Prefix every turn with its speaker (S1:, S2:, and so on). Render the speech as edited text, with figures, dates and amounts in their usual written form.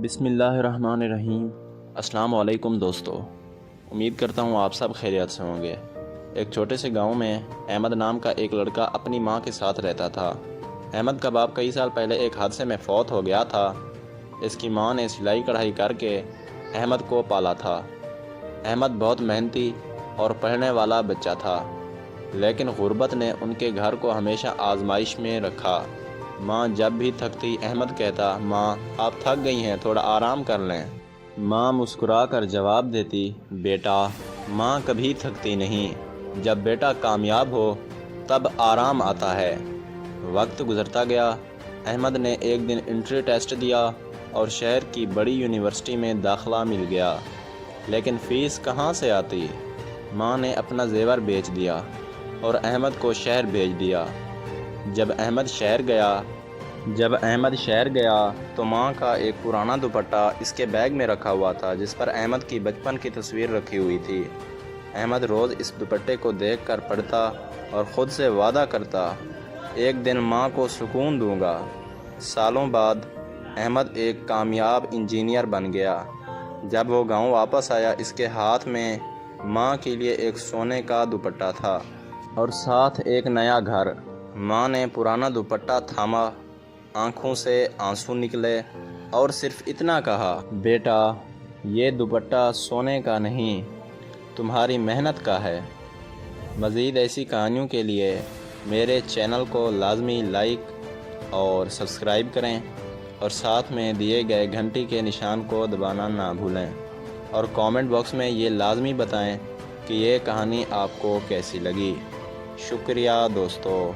S1: بسم اللہ الرحمن الرحیم۔ السلام علیکم دوستو، امید کرتا ہوں آپ سب خیریت سے ہوں گے۔ ایک چھوٹے سے گاؤں میں احمد نام کا ایک لڑکا اپنی ماں کے ساتھ رہتا تھا۔ احمد کا باپ کئی سال پہلے ایک حادثے میں فوت ہو گیا تھا۔ اس کی ماں نے سلائی کڑھائی کر کے احمد کو پالا تھا۔ احمد بہت محنتی اور پڑھنے والا بچہ تھا، لیکن غربت نے ان کے گھر کو ہمیشہ آزمائش میں رکھا۔ ماں جب بھی تھکتی احمد کہتا، ماں آپ تھک گئی ہیں، تھوڑا آرام کر لیں۔ ماں مسکرا کر جواب دیتی، بیٹا ماں کبھی تھکتی نہیں، جب بیٹا کامیاب ہو تب آرام آتا ہے۔ وقت گزرتا گیا۔ احمد نے ایک دن انٹری ٹیسٹ دیا اور شہر کی بڑی یونیورسٹی میں داخلہ مل گیا، لیکن فیس کہاں سے آتی؟ ماں نے اپنا زیور بیچ دیا اور احمد کو شہر بھیج دیا۔ جب احمد شہر گیا تو ماں کا ایک پرانا دوپٹہ اس کے بیگ میں رکھا ہوا تھا، جس پر احمد کی بچپن کی تصویر رکھی ہوئی تھی۔ احمد روز اس دوپٹے کو دیکھ کر پڑھتا اور خود سے وعدہ کرتا، ایک دن ماں کو سکون دوں گا۔ سالوں بعد احمد ایک کامیاب انجینئر بن گیا۔ جب وہ گاؤں واپس آیا، اس کے ہاتھ میں ماں کے لیے ایک سونے کا دوپٹہ تھا اور ساتھ ایک نیا گھر۔ ماں نے پرانا دوپٹہ تھاما، آنکھوں سے آنسو نکلے اور صرف اتنا کہا، بیٹا یہ دوپٹہ سونے کا نہیں، تمہاری محنت کا ہے۔ مزید ایسی کہانیوں کے لیے میرے چینل کو لازمی لائک اور سبسکرائب کریں اور ساتھ میں دیے گئے گھنٹی کے نشان کو دبانا نہ بھولیں، اور کامنٹ باکس میں یہ لازمی بتائیں کہ یہ کہانی آپ کو کیسی لگی۔ شکریہ دوستو۔